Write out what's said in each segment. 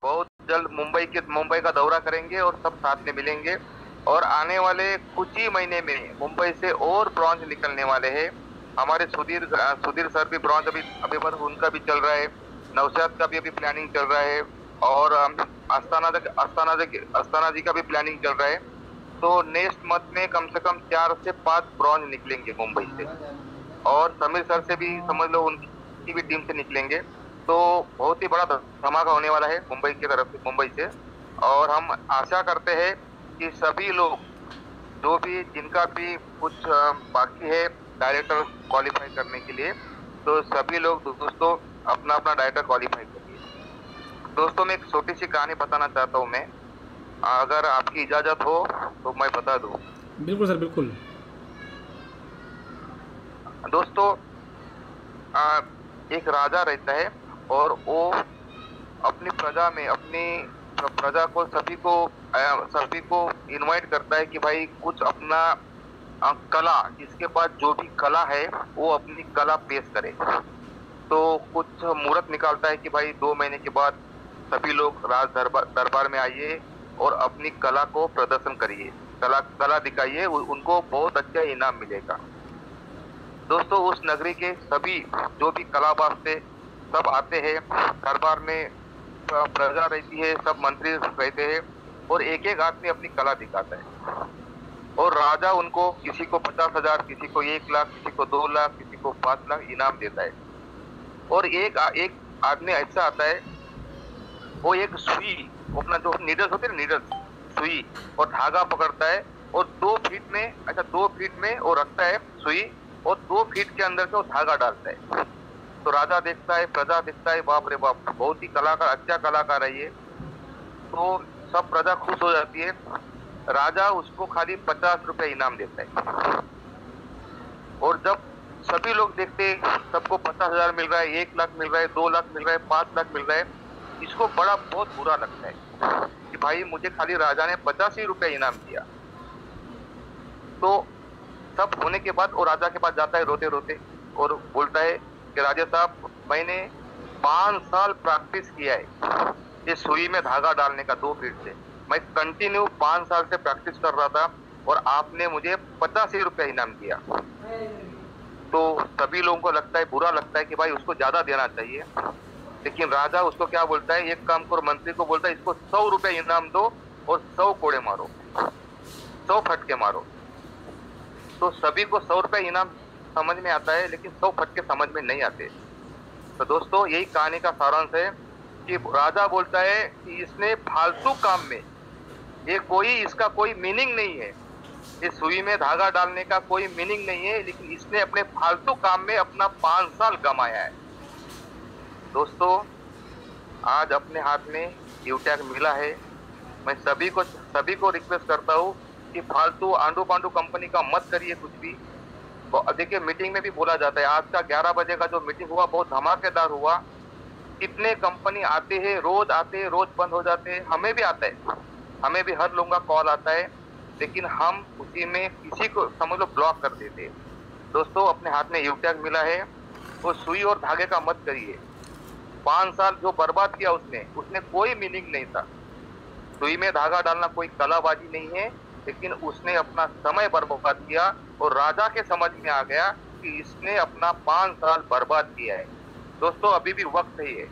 बहुत जल्द मुंबई का दौरा करेंगे और सब साथ में मिलेंगे। और आने वाले कुछ ही महीने में मुंबई से और ब्रॉन्ज निकलने वाले हैं। हमारे सुधीर सर भी ब्रॉन्ज अभी अभी पर उनका भी चल रहा है। नौशाद का भी अभी प्लानिंग चल रहा है। और अस्थाना जी का भी प्लानिंग चल रहा है। तो नेक्स्ट मंथ में कम से कम 4 से 5 ब्रॉन्ज निकलेंगे मुंबई से। और समीर सर से भी समझ लो, उनकी भी टीम से निकलेंगे। तो बहुत ही बड़ा धमाका होने वाला है मुंबई की तरफ से, मुंबई से। और हम आशा करते हैं कि सभी लोग, जो भी जिनका भी कुछ बाकी है डायरेक्टर क्वालिफाई करने के लिए, तो सभी लोग दोस्तों अपना अपना डायरेक्टर क्वालिफाई करिए। दोस्तों मैं एक छोटी सी कहानी बताना चाहता हूँ मैं, अगर आपकी इजाजत हो तो मैं बता दूं। बिल्कुल सर, बिल्कुल। दोस्तों आ, एक राजा रहता है और वो अपनी प्रजा में अपनी प्रजा को सभी को इनवाइट करता है कि भाई कुछ अपना कला, जिसके पास जो भी कला है वो अपनी कला पेश करे। तो कुछ मुहूर्त निकालता है कि भाई 2 महीने के बाद सभी लोग राज दरबार में आइए और अपनी कला को प्रदर्शन करिए, कला कला दिखाइए, उनको बहुत अच्छा इनाम मिलेगा। दोस्तों उस नगरी के सभी जो भी कलाबाज थे सब आते हैं दरबार में। प्रजा रहती है, सब मंत्री रहते हैं और एक एक आदमी अपनी कला दिखाता है। और राजा उनको किसी को 50,000, किसी को 1 लाख, किसी को 2 लाख, किसी को 5 लाख इनाम देता है। और एक एक आदमी ऐसा आता है, वो एक सुई, अपना जो नीडल्स होते हैं ना, नीडल्स, सुई और धागा पकड़ता है और 2 फीट में, अच्छा 2 फीट में वो रखता है सुई, और 2 फीट के अंदर से वो धागा डालता है। तो राजा देखता है, प्रजा देखता है, बाप रे बाप, बहुत ही कलाकार, अच्छा कलाकार है ये। तो सब प्रजा खुश हो जाती है। राजा उसको खाली 50 रुपए इनाम देता है। और जब सभी लोग देखते हैं सबको 50,000 मिल रहा है, 1 लाख मिल रहा है, 2 लाख मिल रहा है, 5 लाख मिल रहा है, इसको बड़ा बहुत बुरा लगता है कि भाई मुझे खाली राजा ने 50 ही रुपए इनाम दिया। तो सब होने के बाद वो राजा के पास जाता है रोते रोते और बोलता है कि राजा साहब, मैंने 5 साल प्रैक्टिस किया है इस सुई में धागा डालने का, 2 फीट से मैं कंटिन्यू 5 साल से प्रैक्टिस कर रहा था और आपने मुझे 50 ही रुपया इनाम दिया। तो सभी लोगों को लगता है, बुरा लगता है कि भाई उसको ज्यादा देना चाहिए। लेकिन राजा उसको क्या बोलता है, एक काम करो, मंत्री को बोलता है इसको 100 रुपए इनाम दो और 100 कोड़े मारो, 100 फटके मारो। तो सभी को 100 रुपए इनाम समझ में आता है, लेकिन 100 फटके समझ में नहीं आते। तो दोस्तों यही कहानी का सारांश है कि राजा बोलता है कि इसने फालतू काम में, इसका कोई मीनिंग नहीं है, इस सुई में धागा डालने का कोई मीनिंग नहीं है, लेकिन इसने अपने फालतू काम में अपना 5 साल गंवाया है। दोस्तों आज अपने हाथ में यूटैग मिला है। मैं सभी को रिक्वेस्ट करता हूँ कि फालतू आंडू पांडू कंपनी का मत करिए कुछ भी। देखिए मीटिंग में भी बोला जाता है, आज का 11 बजे का जो मीटिंग हुआ बहुत धमाकेदार हुआ। कितने कंपनी आते हैं, रोज बंद हो जाते हैं। हमें भी आता है, हमें भी हर लोगों का कॉल आता है, लेकिन हम उसी में किसी को समझ लो ब्लॉक कर देते हैं। दोस्तों अपने हाथ में यूटैग मिला है, वो सुई और धागे का मत करिए। 5 साल जो बर्बाद किया उसने कोई मीनिंग नहीं था। सुई में धागा डालना कोई कलाबाजी नहीं है, लेकिन उसने अपना समय बर्बाद किया और राजा के समझ में आ गया कि इसने अपना 5 साल बर्बाद किया है। दोस्तों अभी भी वक्त है,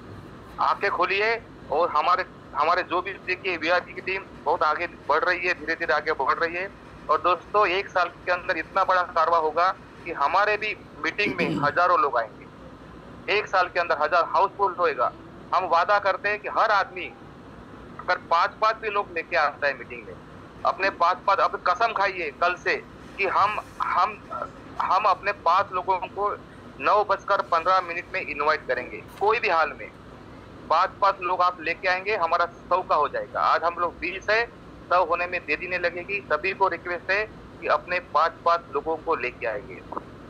आंखें खोलिए। और हमारे जो भी, देखिए वीआईपी की टीम बहुत आगे बढ़ रही है, धीरे धीरे आगे बढ़ रही है। और दोस्तों 1 साल के अंदर इतना बड़ा कारवा होगा कि हमारे भी मीटिंग में हजारों लोग आएंगे। 1 साल के अंदर 1000 हाउसफुल होएगा। हम वादा करते हैं कि हर आदमी अगर 5-5 भी लोग लेके आता है मीटिंग में, अपने 5-5, अब कसम खाइए कल से कि हम अपने 5 लोगों को 9:15 में इनवाइट करेंगे। कोई भी हाल में 5-5 लोग आप लेके आएंगे, हमारा 100 का हो जाएगा। आज हम लोग 20 है, 100 होने में देरी नहीं लगेगी। सभी को रिक्वेस्ट है कि अपने 5-5 लोगों को लेके आएंगे।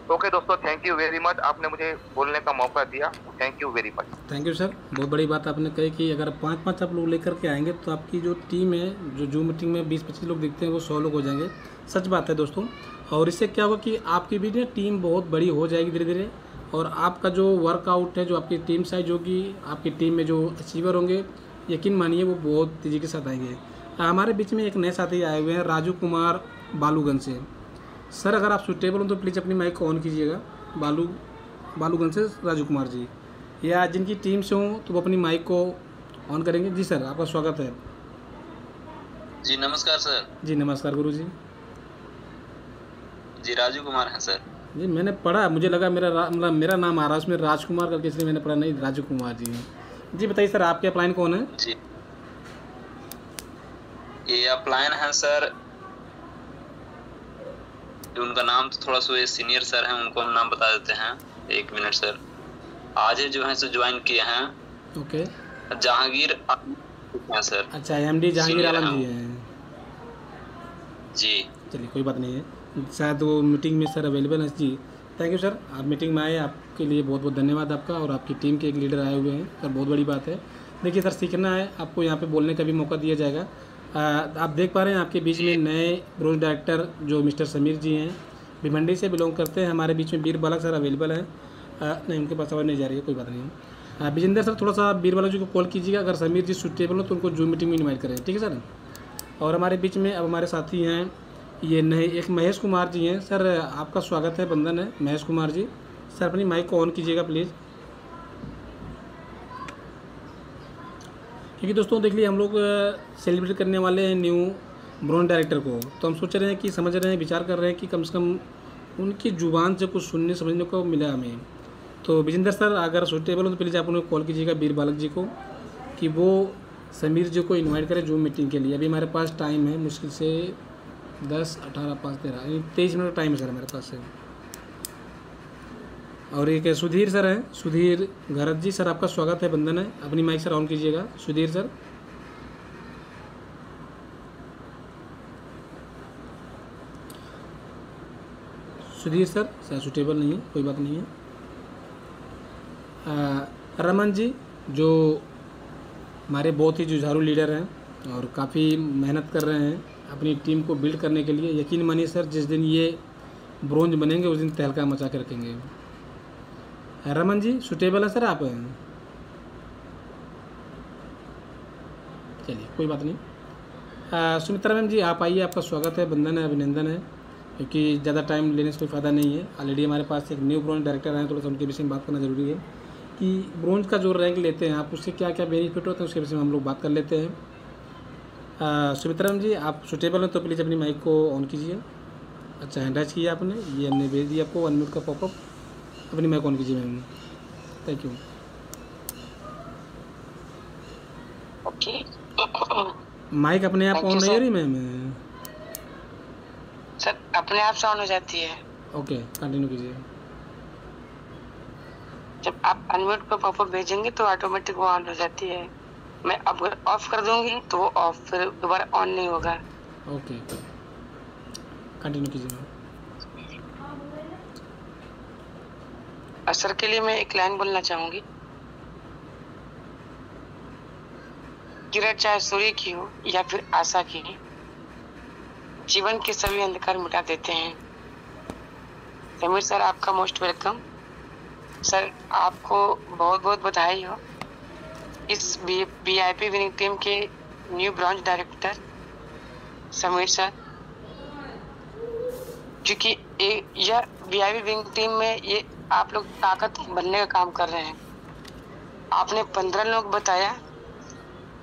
ओके दोस्तों, थैंक यू वेरी मच, आपने मुझे बोलने का मौका दिया। Thank you very much. Thank you sir, बहुत बड़ी बात आपने कही कि अगर 5-5 आप लोग लेकर के आएंगे तो आपकी जो टीम है, जो जूम मीटिंग में 20-25 लोग दिखते हैं वो 100 लोग हो जाएंगे। सच बात है दोस्तों। और इससे क्या होगा कि आपकी भी टीम बहुत बड़ी हो जाएगी धीरे धीरे, और आपका जो वर्कआउट है, जो आपकी टीम साइज होगी, आपकी टीम में जो अचीवर होंगे यकीन मानिए वो बहुत तेज़ी के साथ आएंगे। हमारे बीच में एक नए साथी आए हुए हैं राजू कुमार बालूगंज से। सर अगर आप सुटेबल हो तो प्लीज़ अपनी माइक को ऑन कीजिएगा। बालूगंज से राजू कुमार जी, या जिनकी टीम से हों तो वो अपनी माइक को ऑन करेंगे। जी सर, आपका स्वागत है। जी नमस्कार सर। जी नमस्कार गुरु जी। जी राजू कुमार हैं सर। जी मैंने पढ़ा, मुझे लगा मेरा नाम आ रहा है उसमें राजकुमार करके, इसलिए मैंने पढ़ा, नहीं राजू कुमार जी हैं। जी बताइए सर, आपके अपलाइन कौन है? जी ये अपलाइन है सर, उनका नाम तो थोड़ा सा सीनियर सर हैं, उनको हम नाम बता देते हैं। 1 मिनट सर। आज ही जो है सो ज्वाइन किए हैं। ओके। जहांगीर हैं सर। अच्छा, एमडी जहांगीर आलम जी हैं। जी चलिए कोई बात नहीं है, शायद वो मीटिंग में सर अवेलेबल है। जी थैंक यू सर, आप मीटिंग में आए, आपके लिए बहुत बहुत धन्यवाद आपका। और आपकी टीम के एक लीडर आए हुए हैं सर, बहुत बड़ी बात है। देखिए सर, सीखना है आपको, यहाँ पे बोलने का भी मौका दिया जाएगा। आप देख पा रहे हैं आपके बीच में नए ब्रोंज डायरेक्टर जो मिस्टर समीर जी हैं, भिवंडी से बिलोंग करते हैं। हमारे बीच में बीर बालक सर अवेलेबल है। नहीं, उनके पास आवाज़ नहीं जा रही है, कोई बात नहीं है। विजेंद्र सर थोड़ा सा बीर बालक जी को कॉल कीजिएगा, अगर समीर जी सुटेबल हो तो उनको जूम मीटिंग में इन्वाइट करें, ठीक है सर। और हमारे बीच में अब हमारे साथी हैं ये नए एक महेश कुमार जी हैं। सर आपका स्वागत है, बंधन है महेश कुमार जी। सर अपनी माइक को ऑन कीजिएगा प्लीज़। क्योंकि दोस्तों देख लिए हम लोग सेलिब्रेट करने वाले हैं न्यू ब्रोंज डायरेक्टर को, तो हम सोच रहे हैं कि समझ रहे हैं, विचार कर रहे हैं कि कम से कम उनकी ज़ुबान से कुछ सुनने समझने को मिला हमें। तो विजेंद्र सर अगर सूटेबल हो तो प्लीज़ आप उन्हें कॉल कीजिएगा बीर बालक जी को, कि वो समीर जी को इन्वाइट करें जूम मीटिंग के लिए। अभी हमारे पास टाइम है मुश्किल से 10, 18, 5, 13 यानी 23 मिनट टाइम है सर हमारे पास से। और एक सुधीर सर हैं, सुधीर घरत जी। सर आपका स्वागत है, बंधन है। अपनी माइक सर ऑन कीजिएगा सुधीर सर। सुधीर सर शायद सुटेबल नहीं है, कोई बात नहीं है। रमन जी जो हमारे बहुत ही जुझारू लीडर हैं और काफ़ी मेहनत कर रहे हैं अपनी टीम को बिल्ड करने के लिए। यकीन मानिए सर, जिस दिन ये ब्रोंज बनेंगे उस दिन तहलका मचा के रखेंगे। रमन जी सुटेबल है सर आप? चलिए कोई बात नहीं। सुमित्रा मैम जी आप आइए, आपका स्वागत है, बंधन है, अभिनंदन है। क्योंकि ज़्यादा टाइम लेने से कोई फ़ायदा नहीं है। ऑलरेडी हमारे पास एक न्यू ब्रोंज डायरेक्टर हैं, थोड़ा सा उनके विषय में बात करना ज़रूरी है कि ब्रोंज का जो रैंक लेते हैं आप, उससे क्या क्या बेनिफिट होते हैं, उसके विषय में हम लोग बात कर लेते हैं। सुमित्रा मैम जी आप सुटेबल हैं तो प्लीज़ अपनी माइक को ऑन कीजिए। अच्छा हैंड राइज किया आपने, ये हमने भेज दिया आपको 1 मिनट का पॉपअप। अपनी माइक ऑन कीजिए ma'am, thank you. Okay, mike अपने आप Thank you, ऑन नहीं हो sir. रही मैम? सर अपने आप से ऑन हो जाती है। ओके कंटिन्यू कीजिए। जब आप अनम्यूट पर पॉपअप भेजेंगे तो ऑटोमेटिक वो ऑन हो जाती है। मैं अब ऑफ कर दूंगी तो वो ऑफ फिर दोबारा ऑन नहीं होगा। ओके कंटिन्यू कीजिए मैम। और सर के लिए मैं एक लाइन बोलना चाहूंगी। किरण चाहे सूर्य की हो या फिर आशा की, जीवन के सभी अंधकार मिटा देते हैं। समीर सर आपका मोस्ट वेलकम। सर आपको बहुत बहुत बधाई हो इस VIP विनिंग टीम के new bronze director Sameer sir, क्योंकि यह VIP विनिंग टीम में ये आप लोग ताकत बनने का काम कर रहे हैं। आपने 15 लोग बताया,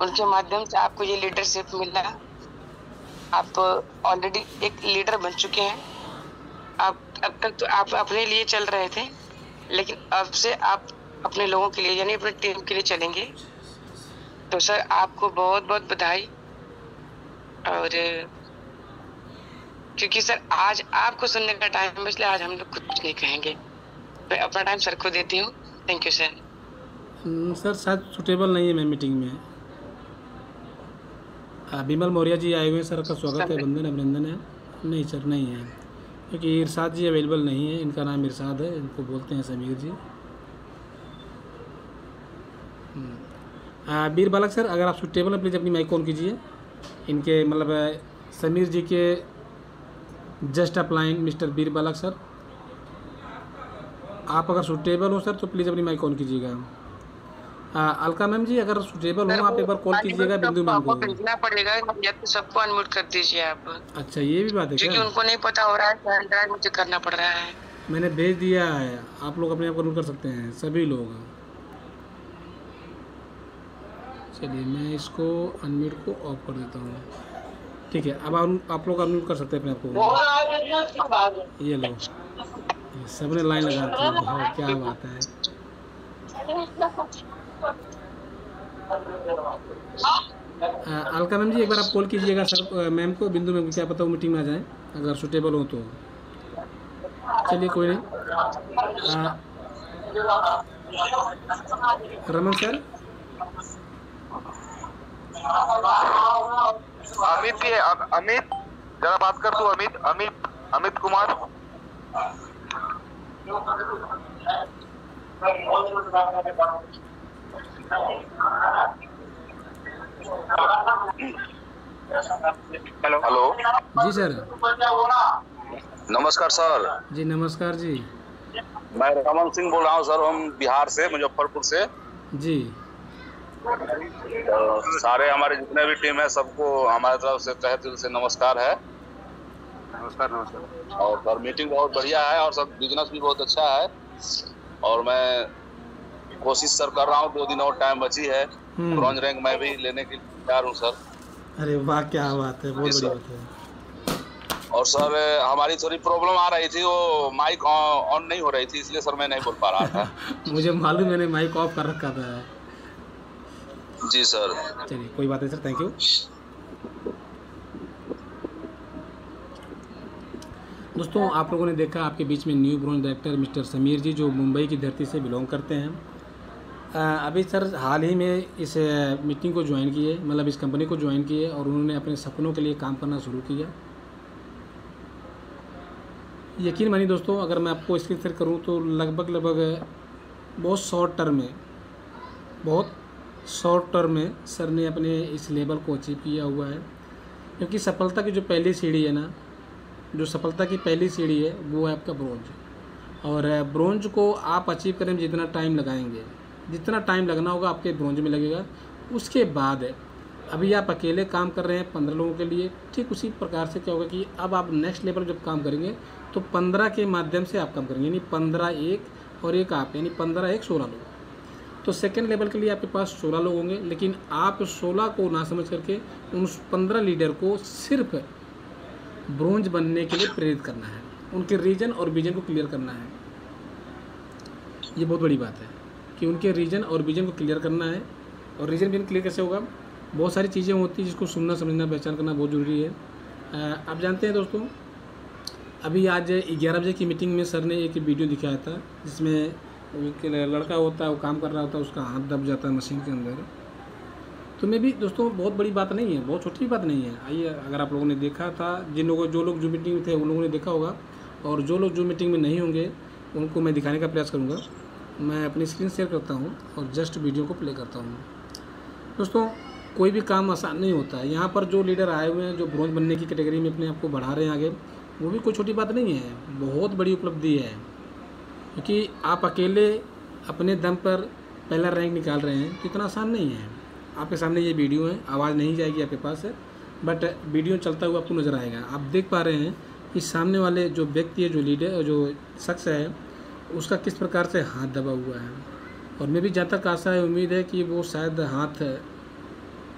उनके माध्यम से आपको ये लीडरशिप मिला। आप ऑलरेडी एक लीडर बन चुके हैं। आप अब तक तो आप अपने लिए चल रहे थे, लेकिन अब से आप अपने लोगों के लिए यानी अपनी टीम के लिए चलेंगे। तो सर आपको बहुत बहुत बधाई। और क्योंकि सर आज आपको सुनने का टाइम है, इसलिए आज हम लोग कुछ नहीं कहेंगे। मैं अपना टाइम सर को देती हूँ। Thank you sir. सर शायद सुटेबल नहीं है मैं मीटिंग में। बिमल मौर्य जी आए हुए हैं, सर का स्वागत है, बंधन अभिनंदन है। नहीं सर नहीं है, क्योंकि इरशाद जी अवेलेबल नहीं है। इनका नाम इरशाद है, इनको बोलते हैं समीर जी। बीर बालक सर अगर आप सुटेबल हैं प्लीज़ अपनी माइक ऑन कीजिए। इनके मतलब समीर जी के जस्ट अपलाइन मिस्टर बीर बालक सर, आप अगर सुटेबल हो सर तो प्लीज़ अपनी माइक ऑन कीजिएगा। अलका मैम जी, अगर सुटेबल हो आप एक बार कॉल कीजिएगा बिंदु मैम को। भेजना पड़ेगा या तो सबको अनम्यूट कर दीजिए आप, अच्छा, ये भी बात है क्योंकि क्या? उनको नहीं पता हो रहा है तो एंड्रॉइड मुझे करना पड़ रहा है। मैंने भेज दिया है, आप लोग अपने आप अनम्यूट कर सकते हैं सभी लोग। चलिए मैं इसको अनम्यूट को ऑफ कर देता हूँ। ठीक है, अब आप लोग अनम्यूट कर सकते हैं अपने आप को। ये लो, ये सबने लाइन लगा रखी है। बहुत क्या बात है। अलका मैम जी, एक बार आप कॉल कीजिएगा सर मैम को, बिंदु मैम को, क्या पता वो मीटिंग में आ जाए अगर सुटेबल हो तो। चलिए कोई नहीं। रमन सर, अमित भी है। अमित जरा बात कर तू। अमित कुमार। हेलो जी सर। नमस्कार सर। जी नमस्कार जी। मैं रमन सिंह बोल रहा हूँ सर, हम बिहार से, मुजफ्फरपुर से। जी। सारे हमारे जितने भी टीम है सबको हमारे तरफ से तहे दिल से नमस्कार है। नमस्कार। नमस्कार। और सर मीटिंग बहुत बढ़िया है और सब बिजनेस भी बहुत अच्छा है। और मैं कोशिश सर कर रहा हूँ, 2 दिन और टाइम बची है, ब्रॉन्ज रैंक मैं भी लेने के लिए तैयार हूँ सर। अरे वाह, क्या बात है, बहुत बड़ी बात है। और सर हमारी थोड़ी प्रॉब्लम आ रही थी, वो माइक ऑन नहीं हो रही थी, इसलिए सर मैं नहीं बोल पा रहा था। मुझे मालूम, मैंने माइक ऑफ कर रखा था। जी सर। चलिए कोई बात नहीं सर, थैंक यू। दोस्तों, आप लोगों ने देखा आपके बीच में new bronze director mister Sameer ji, जो मुंबई की धरती से बिलोंग करते हैं। अभी सर हाल ही में इस मीटिंग को ज्वाइन किए, मतलब इस कंपनी को ज्वाइन किए, और उन्होंने अपने सपनों के लिए काम करना शुरू किया। यकीन मानिए दोस्तों, अगर मैं आपको इसकी शेयर करूँ तो लगभग बहुत शॉर्ट टर्म में सर ने अपने इस लेवल को अचीव किया हुआ है। क्योंकि सफलता की जो पहली सीढ़ी है ना, जो सफलता की पहली सीढ़ी है वो है आपका ब्रोंज। और ब्रोंज को आप अचीव करने में जितना टाइम लगाएंगे, जितना टाइम लगना होगा आपके ब्रोंज में लगेगा। उसके बाद अभी आप अकेले काम कर रहे हैं 15 लोगों के लिए, ठीक उसी प्रकार से क्या होगा कि अब आप नेक्स्ट लेवल जब काम करेंगे तो 15 के माध्यम से आप काम करेंगे, यानी 15 एक और एक आप, यानी 15 एक 16 लोग। तो सेकेंड लेवल के लिए आपके पास 16 लोग होंगे, लेकिन आप 16 को ना समझ करके उन 15 लीडर को सिर्फ ब्रोंज बनने के लिए प्रेरित करना है, उनके रीजन और विजन को क्लियर करना है। ये बहुत बड़ी बात है कि उनके रीजन और विजन को क्लियर करना है। और रीजन विजन क्लियर कैसे होगा? बहुत सारी चीज़ें होती हैं जिसको सुनना, समझना, पहचान करना बहुत ज़रूरी है। आप जानते हैं दोस्तों, अभी आज 11 बजे की मीटिंग में सर ने एक वीडियो दिखाया था जिसमें एक लड़का होता है, वो काम कर रहा होता है, उसका हाथ दब जाता है मशीन के अंदर। तो मैं भी दोस्तों, बहुत बड़ी बात नहीं है, बहुत छोटी बात नहीं है। आइए, अगर आप लोगों ने देखा था, जो लोग जो मीटिंग में थे उन लोगों ने देखा होगा, और जो लोग जो मीटिंग में नहीं होंगे उनको मैं दिखाने का प्रयास करूँगा। मैं अपनी स्क्रीन शेयर करता हूँ और जस्ट वीडियो को प्ले करता हूँ। दोस्तों, कोई भी काम आसान नहीं होता है। यहाँ पर जो लीडर आए हुए हैं, जो ब्रोंज बनने की कैटेगरी में अपने आप को बढ़ा रहे हैं आगे, वो भी कोई छोटी बात नहीं है, बहुत बड़ी उपलब्धि है। क्योंकि आप अकेले अपने दम पर पहला रैंक निकाल रहे हैं तो इतना आसान नहीं है। आपके सामने ये वीडियो है, आवाज़ नहीं जाएगी आपके पास है, बट वीडियो चलता हुआ आपको नज़र आएगा। आप देख पा रहे हैं कि सामने वाले जो व्यक्ति है, जो लीडर, जो शख्स है, उसका किस प्रकार से हाथ दबा हुआ है। और मैं भी जहाँ तक आशा है, उम्मीद है कि वो शायद हाथ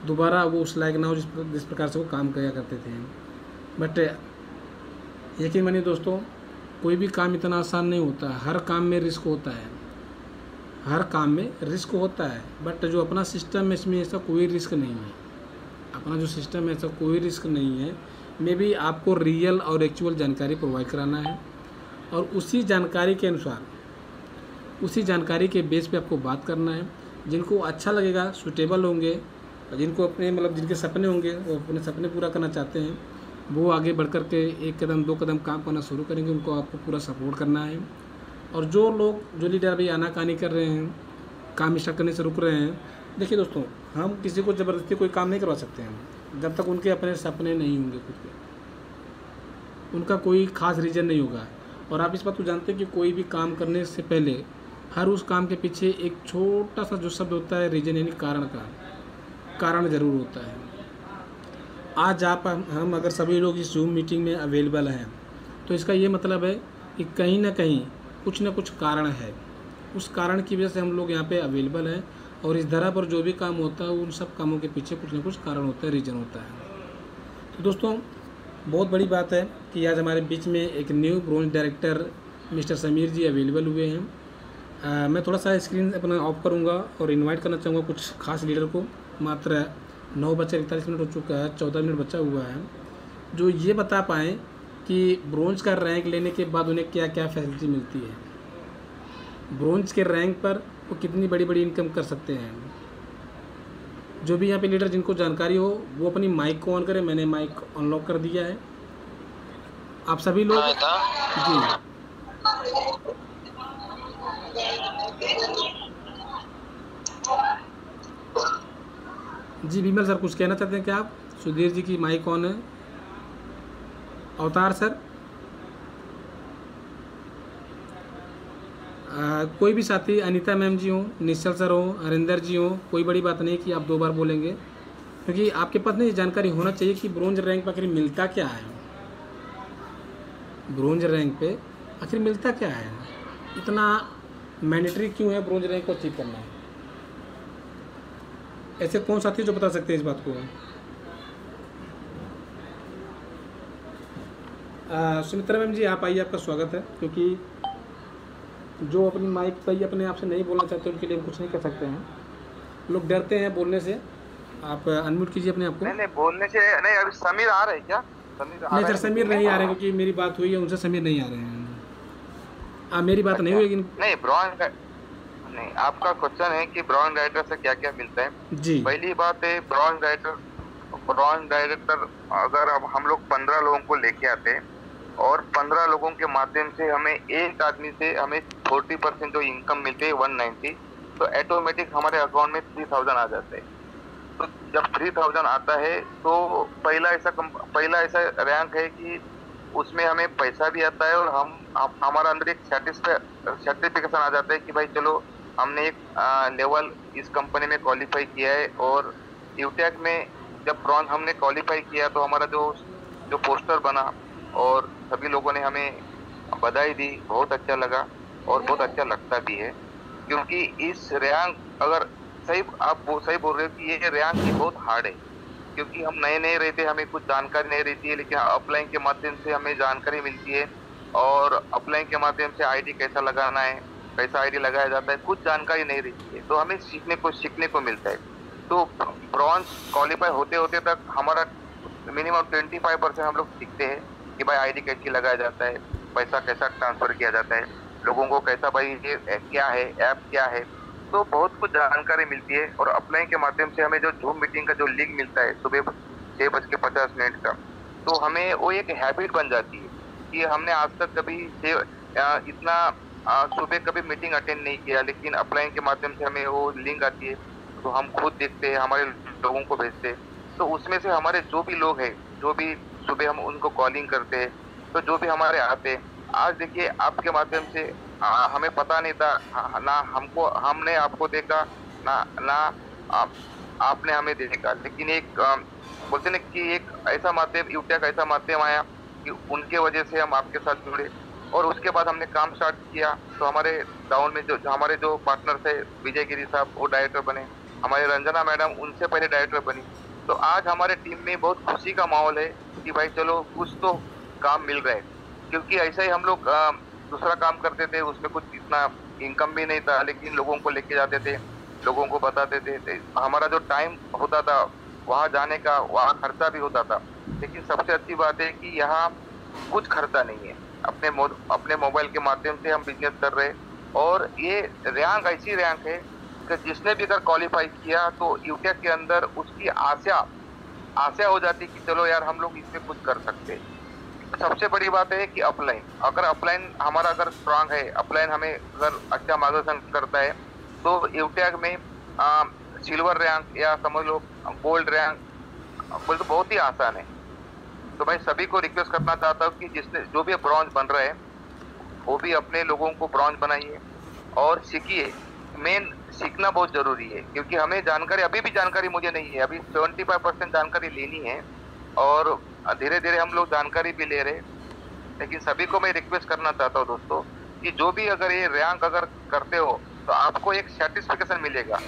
दोबारा वो उस लायक ना हो जिस प्रकार से वो काम किया करते थे। बट यकीन मानिए दोस्तों, कोई भी काम इतना आसान नहीं होता। हर काम में रिस्क होता है, हर काम में रिस्क होता है। बट जो अपना सिस्टम है, इसमें ऐसा कोई रिस्क नहीं है। अपना जो सिस्टम है, ऐसा कोई रिस्क नहीं है। मे भी आपको रियल और एक्चुअल जानकारी प्रोवाइड कराना है, और उसी जानकारी के अनुसार, उसी जानकारी के बेस पे आपको बात करना है। जिनको अच्छा लगेगा, सूटेबल होंगे, जिनको अपने जिनके सपने होंगे, वो अपने सपने पूरा करना चाहते हैं, वो आगे बढ़ कर के 1 कदम 2 कदम काम करना शुरू करेंगे। उनको आपको पूरा सपोर्ट करना है। और जो लोग, जो लीडर अभी आनाकानी कर रहे हैं, काम स्टार्ट करने से रुक रहे हैं, देखिए दोस्तों, हम किसी को ज़बरदस्ती कोई काम नहीं करवा सकते हैं जब तक उनके अपने सपने नहीं होंगे खुद के, उनका कोई ख़ास रीज़न नहीं होगा। और आप इस बात को जानते हैं कि कोई भी काम करने से पहले हर उस काम के पीछे एक छोटा सा जो शब्द होता है रीजन यानी कारण का कारण ज़रूर होता है। आज आप हम अगर सभी लोग इस जूम मीटिंग में अवेलेबल हैं तो इसका ये मतलब है कि कहीं ना कहीं कुछ ना कुछ कारण है। उस कारण की वजह से हम लोग यहाँ पे अवेलेबल हैं और इस धरा पर जो भी काम होता है उन सब कामों के पीछे कुछ ना कुछ कारण होता है, रीज़न होता है। तो दोस्तों बहुत बड़ी बात है कि आज हमारे बीच में एक new bronze director mister Sameer ji available हुए हैं। मैं थोड़ा सा स्क्रीन अपना ऑफ करूँगा और इनवाइट करना चाहूँगा कुछ खास लीडर को। मात्र 9:41 हो चुका है, 14 मिनट बचा हुआ है, जो ये बता पाएँ कि ब्रोंज का रैंक लेने के बाद उन्हें क्या क्या फैसिलिटी मिलती है, ब्रोंज के रैंक पर वो कितनी बड़ी बड़ी इनकम कर सकते हैं। जो भी यहाँ पे लीडर जिनको जानकारी हो वो अपनी माइक को ऑन करें। मैंने माइक अनलॉक कर दिया है। आप सभी लोग जी विमल सर कुछ कहना चाहते हैं क्या आप? सुधीर जी की माइक ऑन है। अवतार सर, कोई भी साथी, अनीता मैम जी हो, निश्चल सर हो, हरिंदर जी हो, कोई बड़ी बात नहीं कि आप 2 बार बोलेंगे, क्योंकि आपके पास ना ये जानकारी होना चाहिए कि ब्रोंज रैंक पर आखिर मिलता क्या है। ब्रोंज रैंक पे आखिर मिलता क्या है, इतना मैंडेटरी क्यों है ब्रोंज रैंक को अचीव करना है? ऐसे कौन साथी जो बता सकते हैं इस बात को? सुमित्रा मैम जी आप आइए, आपका स्वागत है। क्योंकि जो अपनी माइक पर ही अपने आप से नहीं बोलना चाहते उनके लिए हम कुछ नहीं कर सकते हैं। लोग डरते हैं बोलने से। आप अनम्यूट कीजिए अपने आप को। नहीं बोलने से नहीं। अभी समीर आ रहे हैं क्या? नहीं सर, समीर नहीं आ रहे, क्योंकि मेरी बात हुई है उनसे, समीर नहीं आ रहे हैं। मेरी बात नहीं हुई लेकिन नहीं ब्रॉन्ज नहीं। आपका क्वेश्चन है कि ब्रॉन्ज राइटर से क्या क्या मिलता है जी। पहली बात है ब्रॉन्ज डायरेक्टर अगर अब हम लोग 15 लोगों को लेके आते हैं और 15 लोगों के माध्यम से हमें एक आदमी से हमें 40% जो इनकम मिलती है 190, तो ऑटोमेटिक हमारे अकाउंट में 3000 आ जाते हैं। तो जब 3000 आता है तो पहला ऐसा रैंक है कि उसमें हमें पैसा भी आता है और हमारा अंदर एक सर्टिफिकेशन आ जाता है कि भाई चलो हमने एक लेवल इस कंपनी में क्वालिफाई किया है। और यूटेक में जब ब्रॉन्ज हमने क्वालिफाई किया तो हमारा जो पोस्टर बना और सभी लोगों ने हमें बधाई दी, बहुत अच्छा लगा और बहुत अच्छा लगता भी है। क्योंकि इस रैंक अगर आप सही बोल रहे हो कि ये रैंक ही बहुत हार्ड है, क्योंकि हम नए रहते, हमें कुछ जानकारी नहीं रहती है, लेकिन अपलाइन के माध्यम से हमें जानकारी मिलती है और अपलाइन के माध्यम से आईडी कैसा लगाना है, कैसा आईडी लगाया जाता है, कुछ जानकारी नहीं रहती है, तो हमें सीखने को मिलता है। तो ब्रॉन्ज क्वालिफाई होते तक हमारा मिनिमम 25% हम लोग सीखते हैं कि भाई आईडी कैसे लगाया जाता है, पैसा कैसा ट्रांसफर किया जाता है, लोगों को कैसा भाई ये क्या है, ऐप क्या है, तो बहुत कुछ जानकारी मिलती है। और अपलाइन के माध्यम से हमें जो जूम मीटिंग का जो लिंक मिलता है सुबह 6:50 का, तो हमें वो एक हैबिट बन जाती है कि हमने आज तक कभी इतना सुबह कभी मीटिंग अटेंड नहीं किया, लेकिन अपलाइन के माध्यम से हमें वो लिंक आती है तो हम खुद देखते हैं, हमारे लोगों को भेजते हैं। तो उसमें से हमारे जो भी लोग हैं, जो भी सुबह हम उनको कॉलिंग करते हैं, तो जो भी हमारे आते हैं, आज देखिए आपके माध्यम से हमें पता नहीं था, ना हमने आपको देखा, ना आपने हमें देखा, लेकिन एक बोलते ना कि एक ऐसा माध्यम, यूटेक ऐसा माध्यम आया कि उनके वजह से हम आपके साथ जुड़े और उसके बाद हमने काम स्टार्ट किया। तो हमारे डाउन में हमारे जो पार्टनर्स है, विजय गिरी साहब वो डायरेक्टर बने, हमारे रंजना मैडम उनसे पहले डायरेक्टर बनी। तो आज हमारे टीम में बहुत खुशी का माहौल है कि भाई चलो कुछ तो काम मिल रहा है, क्योंकि ऐसा ही हम लोग दूसरा काम करते थे, उसमें कुछ इतना इनकम भी नहीं था, लेकिन लोगों को लेके जाते थे, लोगों को बताते थे, हमारा जो टाइम होता था वहाँ जाने का, वहाँ खर्चा भी होता था। लेकिन सबसे अच्छी बात है कि यहाँ कुछ खर्चा नहीं है, अपने मोबाइल के माध्यम से हम बिजनेस कर रहे हैं। और ये रैंक ऐसी रैंक है कि जिसने भी अगर क्वालिफाई किया तो यूटेक के अंदर उसकी आशा हो जाती कि चलो यार हम लोग इसमें कुछ कर सकते हैं। सबसे बड़ी बात है कि अपलाइन, अगर अपलाइन हमारा अगर स्ट्रांग है, अपलाइन हमें अगर अच्छा मार्गदर्शन करता है, तो यूटेक में सिल्वर रैंक या समझ लो गोल्ड रैंक बोल तो बहुत ही आसान है। तो मैं सभी को रिक्वेस्ट करना चाहता हूँ कि जो भी ब्रॉन्ज बन रहे हैं वो भी अपने लोगों को ब्रॉन्ज बनाइए और सीखिए। मेन सीखना बहुत ज़रूरी है, क्योंकि हमें जानकारी, अभी भी जानकारी मुझे नहीं है, अभी 75% जानकारी लेनी है और धीरे धीरे हम लोग जानकारी भी ले रहे। लेकिन सभी को मैं रिक्वेस्ट करना चाहता हूँ दोस्तों कि जो भी अगर ये रैंक अगर करते हो तो आपको एक सर्टिफिकेशन मिलेगा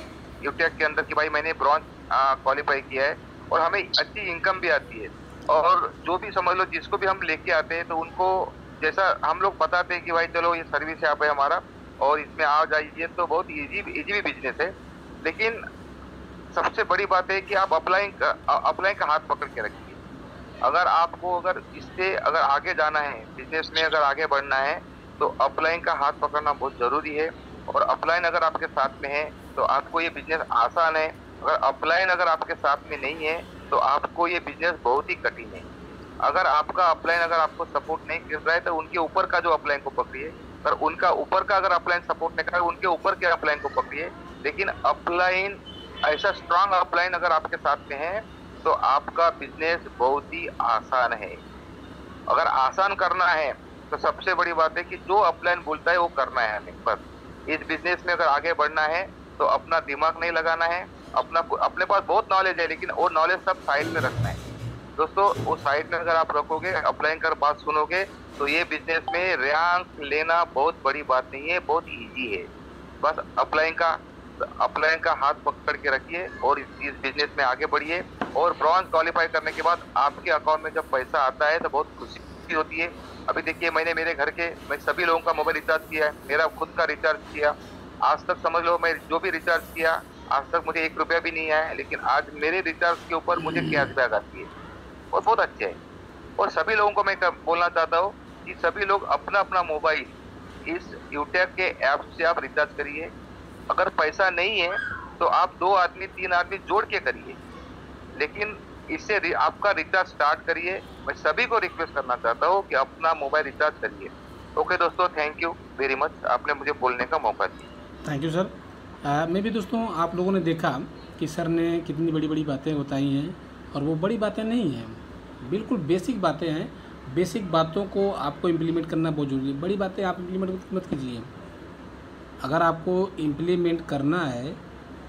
यूटेक के अंदर कि भाई मैंने ब्रॉन्ज क्वालिफाई किया है, और हमें अच्छी इनकम भी आती है। और जो भी समझ लो जिसको भी हम लेके आते हैं तो उनको जैसा हम लोग बताते हैं कि भाई चलो ये सर्विस ऐप है हमारा और इसमें आ जाइए, तो बहुत इजी भी बिजनेस है। लेकिन सबसे बड़ी बात है कि आप अप्लाइंग का हाथ पकड़ के रखिए। अगर आपको अगर इससे अगर आगे जाना है, बिजनेस में अगर आगे बढ़ना है, तो अपलाइन का हाथ पकड़ना बहुत ज़रूरी है। और अपलाइन अगर आपके साथ में है तो आपको ये बिजनेस आसान है। अगर अपलाइन अगर आपके साथ में नहीं है तो आपको ये बिजनेस बहुत ही कठिन है। अगर आपका अपलाइन अगर आपको सपोर्ट नहीं कर रहा है तो उनके ऊपर का जो अपलाइन को पकड़िए। अगर उनका ऊपर का अगर अपलाइन सपोर्ट नहीं कर रहा है, उनके ऊपर के अपलाइन को पकड़िए। लेकिन अपलाइन ऐसा स्ट्रांग अपलाइन अगर आपके साथ में है तो आपका बिजनेस बहुत ही आसान है। अगर आसान करना है तो सबसे बड़ी बात है कि जो अपलाइन बोलता है वो करना है हमें। बस इस बिजनेस में अगर आगे बढ़ना है तो अपना दिमाग नहीं लगाना है। अपने पास बहुत नॉलेज है, लेकिन वो नॉलेज सब साइड में रखना है दोस्तों। वो साइड में अगर आप रखोगे, अपलाइन कर बात सुनोगे, तो ये बिजनेस में रैंक लेना बहुत बड़ी बात नहीं है, बहुत ईजी है। बस अपलाइन का हाथ पकड़ के रखिए और इस बिजनेस में आगे बढ़िए। और ब्रॉन्ज क्वालिफाई करने के बाद आपके अकाउंट में जब पैसा आता है तो बहुत खुशी होती है। अभी देखिए मैंने मेरे घर के मैं सभी लोगों का मोबाइल रिचार्ज किया है, मेरा खुद का रिचार्ज किया। आज तक समझ लो मैं जो भी रिचार्ज किया आज तक मुझे 1 रुपया भी नहीं आया है, लेकिन आज मेरे रिचार्ज के ऊपर मुझे कैशबैक आती है और बहुत अच्छे है। और सभी लोगों को मैं बोलना चाहता हूँ कि सभी लोग अपना अपना मोबाइल इस यूटेक के ऐप से आप रिचार्ज करिए। अगर पैसा नहीं है तो आप 2 आदमी 3 आदमी जोड़ के करिए, लेकिन इससे आपका रिचार्ज स्टार्ट करिए। मैं सभी को रिक्वेस्ट करना चाहता हूँ कि अपना मोबाइल रिचार्ज करिए। ओके दोस्तों, थैंक यू वेरी मच, आपने मुझे बोलने का मौका दिया। Thank you sir. मैं भी दोस्तों आप लोगों ने देखा कि सर ने कितनी बड़ी बड़ी बातें बताई हैं, और वो बड़ी बातें नहीं हैं, बिल्कुल बेसिक बातें हैं। बेसिक बातों को आपको इम्प्लीमेंट करना बहुत जरूरी है। बड़ी बातें आप इम्प्लीमेंट मत कीजिए। अगर आपको इम्प्लीमेंट करना है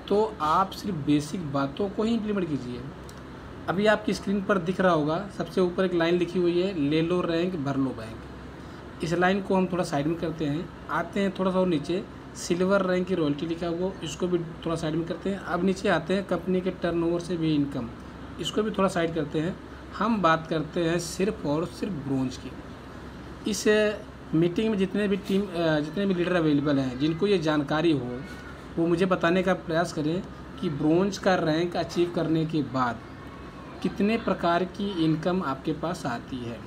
तो आप सिर्फ बेसिक बातों को ही इम्प्लीमेंट कीजिए। अभी आपकी स्क्रीन पर दिख रहा होगा, सबसे ऊपर एक लाइन लिखी हुई है, ले लो रैंक भर लो बैंक। इस लाइन को हम थोड़ा साइड में करते हैं, आते हैं थोड़ा सा और नीचे, सिल्वर रैंक की रॉयल्टी लिखा हुआ, इसको भी थोड़ा साइड में करते हैं। अब नीचे आते हैं कंपनी के टर्नओवर से भी इनकम, इसको भी थोड़ा साइड करते हैं। हम बात करते हैं सिर्फ और सिर्फ ब्रोंज की। इस मीटिंग में जितने भी लीडर अवेलेबल हैं, जिनको ये जानकारी हो, वो मुझे बताने का प्रयास करें कि ब्रोंज का रैंक अचीव करने के बाद कितने प्रकार की इनकम आपके पास आती है।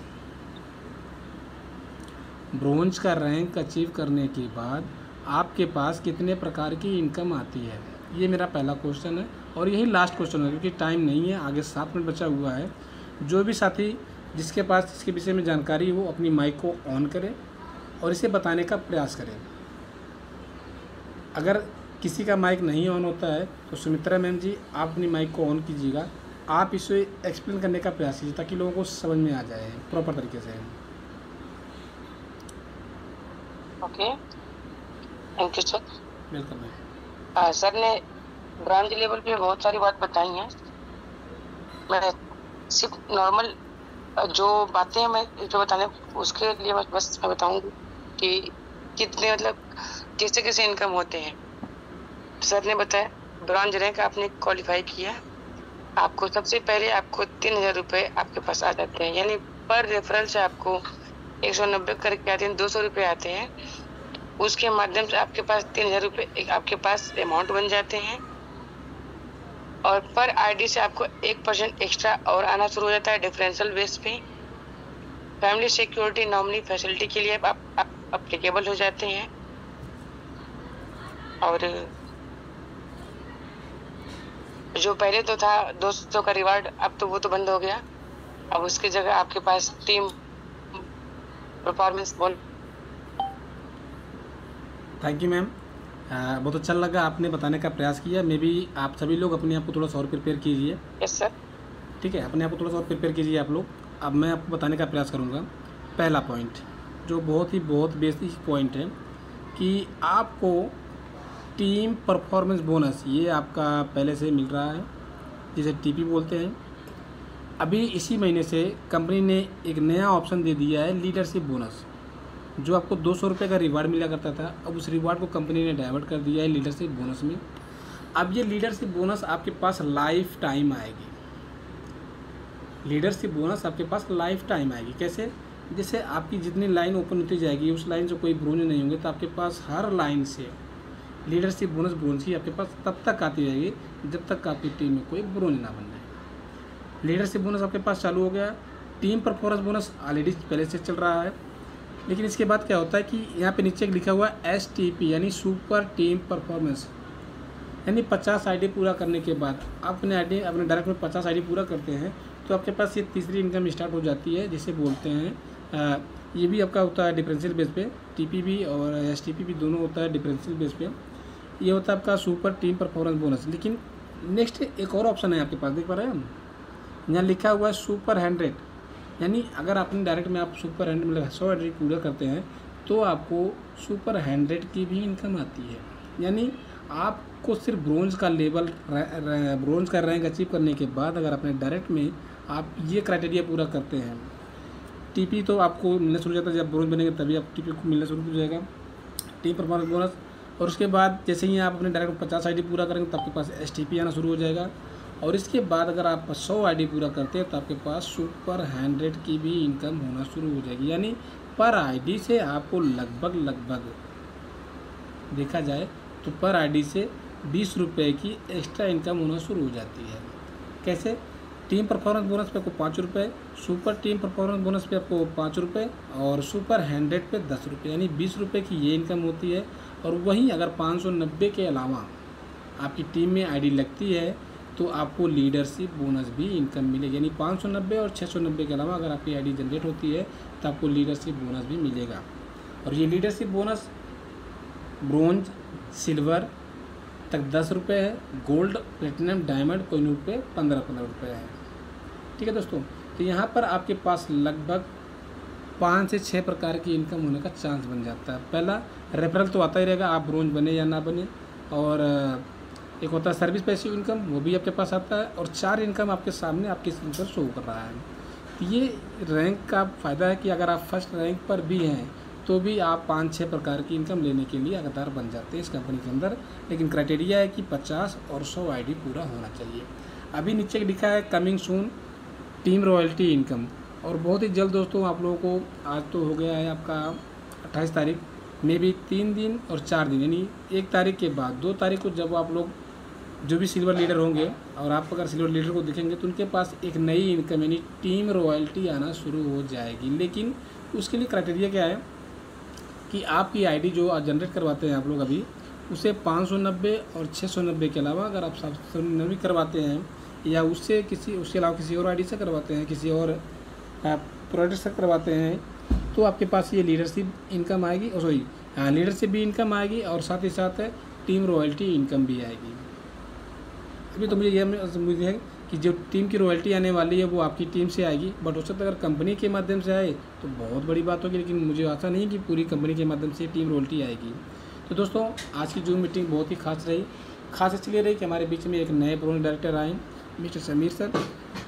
ब्रोंज का रैंक अचीव करने के बाद आपके पास कितने प्रकार की इनकम आती है, ये मेरा पहला क्वेश्चन है और यही लास्ट क्वेश्चन है, क्योंकि टाइम नहीं है, आगे 7 मिनट बचा हुआ है। जो भी साथी जिसके पास इसके विषय में जानकारी हो अपनी माइक को ऑन करे और इसे बताने का प्रयास करें। अगर किसी का माइक नहीं ऑन होता है तो सुमित्रा मैम जी आप अपनी माइक को ऑन कीजिएगा, आप इसे एक्सप्लेन करने का प्रयास कीजिए ताकि लोगों को समझ में आ जाए प्रॉपर तरीके से। Okay, thank you sir. Welcome ma'am. Sir ने ब्रांच लेवल पे बहुत सारी बात बताई हैं। मैं सिर्फ नॉर्मल जो बातें मैं जो बताने उसके लिए बस मैं बताऊंगी कि कितने मतलब कैसे कैसे इनकम होते हैं। सर ने बताया ब्रॉन्ज रैंक आपने क्वालिफाई किया, आपको सबसे पहले आपको 3000 रुपये आपके पास आ जाते हैं, यानी पर रेफरल से आपको 190 करके आते हैं, 200 रुपये आते हैं। उसके माध्यम से आपके पास 3000 रुपये आपके पास अमाउंट बन जाते हैं और पर आईडी से आपको 1% एक्स्ट्रा और आना शुरू हो जाता है डिफरेंशियल बेस पे। फैमिली सिक्योरिटी नॉमिनी फैसिलिटी के लिए आप अप्लीकेबल हो जाते हैं। और जो पहले तो था 200 का रिवार्ड, अब तो वो तो बंद हो गया। अब उसकी जगह आपके पास टीम परफॉर्मेंस बोल। थैंक यू मैम, बहुत अच्छा लगा आपने बताने का प्रयास किया। मे भी आप सभी लोग अपने आप को थोड़ा सा और प्रिपेयर कीजिए। Yes sir. ठीक है, अपने आप को थोड़ा सा और प्रिपेयर कीजिए आप लोग। अब मैं आपको बताने का प्रयास करूँगा। पहला पॉइंट जो बहुत बेसिक पॉइंट है कि आपको टीम परफॉर्मेंस बोनस ये आपका पहले से मिल रहा है, जिसे टीपी बोलते हैं। अभी इसी महीने से कंपनी ने एक नया ऑप्शन दे दिया है लीडरशिप बोनस। जो आपको 200 रुपये का रिवार्ड मिला करता था, अब उस रिवार्ड को कंपनी ने डाइवर्ट कर दिया है लीडरशिप बोनस में। अब ये लीडरशिप बोनस आपके पास लाइफ टाइम आएगी। लीडरशिप बोनस आपके पास लाइफ टाइम आएगी। कैसे? जैसे आपकी जितनी लाइन ओपन होती जाएगी, उस लाइन से कोई ब्रोंज नहीं होंगे, तो आपके पास हर लाइन से लीडरशिप बोनस ब्रोंज की आपके पास तब तक आती रहेगी जब तक आपकी टीम में कोई ब्रोंज ना बन जाए। लीडरशिप बोनस आपके पास चालू हो गया। टीम परफॉर्मेंस बोनस ऑलरेडी पहले से चल रहा है, लेकिन इसके बाद क्या होता है कि यहाँ पे नीचे लिखा हुआ है STP यानी सुपर टीम परफॉर्मेंस, यानी 50 आईडी पूरा करने के बाद आप अपने डायरेक्ट में 50 आईडी पूरा करते हैं तो आपके पास ये तीसरी इनकम स्टार्ट हो जाती है, जिसे बोलते हैं ये भी आपका होता है डिफरेंशियल बेस पे। TP भी और STP भी दोनों होता है डिफरेंशियल बेस पे। ये होता है आपका सुपर टीम परफॉर्मेंस बोनस। लेकिन नेक्स्ट एक और ऑप्शन है आपके पास, देख पा रहे हैं हम, यहाँ लिखा हुआ है सुपर 100, यानी अगर आपने डायरेक्ट में आप सुपर 100 मतलब 100 आईडी पूरा करते हैं तो आपको सुपर 100 की भी इनकम आती है। यानी आपको सिर्फ ब्रोंज का लेवल, ब्रोंज का रैंक अचीव करने के बाद अगर अपने डायरेक्ट में आप ये क्राइटेरिया पूरा करते हैं, टीपी तो आपको मिलना शुरू हो जाता है, जब ब्रोंज बनेंगे तभी आप टीपी को मिलना शुरू हो जाएगा, टीम परफॉर्मेंस बोनस। और उसके बाद जैसे ही आप अपने डायरेक्ट 50 आईडी पूरा करेंगे तो आपके पास STP आना शुरू हो जाएगा। और इसके बाद अगर आप 100 आईडी पूरा करते हैं तो आपके पास सुपर 100 की भी इनकम होना शुरू हो जाएगी। यानी पर आईडी से आपको लगभग देखा जाए तो पर आईडी से 20 रुपये की एक्स्ट्रा इनकम होना शुरू हो जाती है। कैसे? टीम परफॉर्मेंस बोनस पे आपको 5 रुपये, सुपर टीम परफॉर्मेंस बोनस पे आपको 5 रुपये और सुपर 100 पे 10 रुपये, यानी 20 रुपये की ये इनकम होती है। और वहीं अगर 590 के अलावा आपकी टीम में आईडी लगती है तो आपको लीडरशिप बोनस भी इनकम मिलेगी। यानी 590 और 690 के अलावा अगर आपकी आईडी जनरेट होती है तो आपको लीडरशिप बोनस भी मिलेगा। और ये लीडरशिप बोनस ब्रोंज, सिल्वर तक 10 रुपये है, गोल्ड, प्लेटिनम, डायमंड, कोहिनूर पे 15-15 रुपये है। ठीक है दोस्तों, तो यहाँ पर आपके पास लगभग 5 से 6 प्रकार की इनकम होने का चांस बन जाता है। पहला रेफरल तो आता ही रहेगा, आप ब्रोंज बने या ना बने। और एक होता है सर्विस पैसिव इनकम, वो भी आपके पास आता है। और 4 इनकम आपके सामने आपके स्क्रीन पर शो कर रहा है। तो ये रैंक का फ़ायदा है कि अगर आप फर्स्ट रैंक पर भी हैं तो भी आप 5-6 प्रकार की इनकम लेने के लिए हकदार बन जाते हैं इस कंपनी के अंदर। लेकिन क्राइटेरिया है कि 50 और 100 आईडी पूरा होना चाहिए। अभी नीचे लिखा है coming soon team royalty income, और बहुत ही जल्द दोस्तों आप लोगों को, आज तो हो गया है आपका 28 तारीख में भी 3 दिन और 4 दिन, यानी 1 तारीख के बाद 2 तारीख को जब आप लोग जो भी सिल्वर लीडर होंगे और आप अगर सिल्वर लीडर को देखेंगे तो उनके पास एक नई इनकम यानी टीम रॉयल्टी आना शुरू हो जाएगी। लेकिन उसके लिए क्राइटेरिया क्या है कि आपकी आईडी जो जनरेट करवाते हैं आप लोग अभी, उसे 590 और 690 के अलावा अगर आप 790 करवाते हैं या उससे अलावा किसी और आईडी से करवाते हैं, किसी और प्रोडक्ट से करवाते हैं, तो आपके पास ये लीडरशिप इनकम आएगी। और सॉरी लीडरशिप भी इनकम आएगी और साथ ही साथ टीम रॉयल्टी इनकम भी आएगी। अभी तो मुझे यह उम्मीद है कि जो टीम की रॉयल्टी आने वाली है वो आपकी टीम से आएगी, बट हो सकता है अगर कंपनी के माध्यम से आए तो बहुत बड़ी बात होगी। लेकिन मुझे आशा नहीं कि पूरी कंपनी के माध्यम से टीम रॉयल्टी आएगी। तो दोस्तों आज की जूम मीटिंग बहुत ही खास रही। खास इसलिए रही कि हमारे बीच में एक नए प्रोजेक्ट डायरेक्टर आए, मिस्टर समीर सर।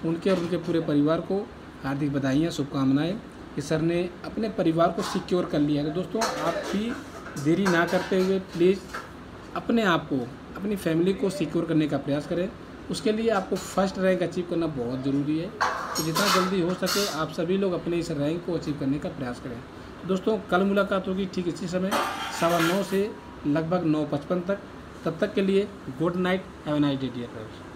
उनके और उनके पूरे परिवार को हार्दिक बधाइयाँ, शुभकामनाएँ कि सर ने अपने परिवार को सिक्योर कर लिया है। तो दोस्तों आप भी देरी ना करते हुए प्लीज़ अपने आप को, अपनी फैमिली को सिक्योर करने का प्रयास करें। उसके लिए आपको फर्स्ट रैंक अचीव करना बहुत ज़रूरी है। तो जितना जल्दी हो सके आप सभी लोग अपने इस रैंक को अचीव करने का प्रयास करें। दोस्तों कल मुलाकात होगी ठीक इसी समय 9:15 से लगभग 9:55 तक। तब तक के लिए good night, have a nice day dear friends.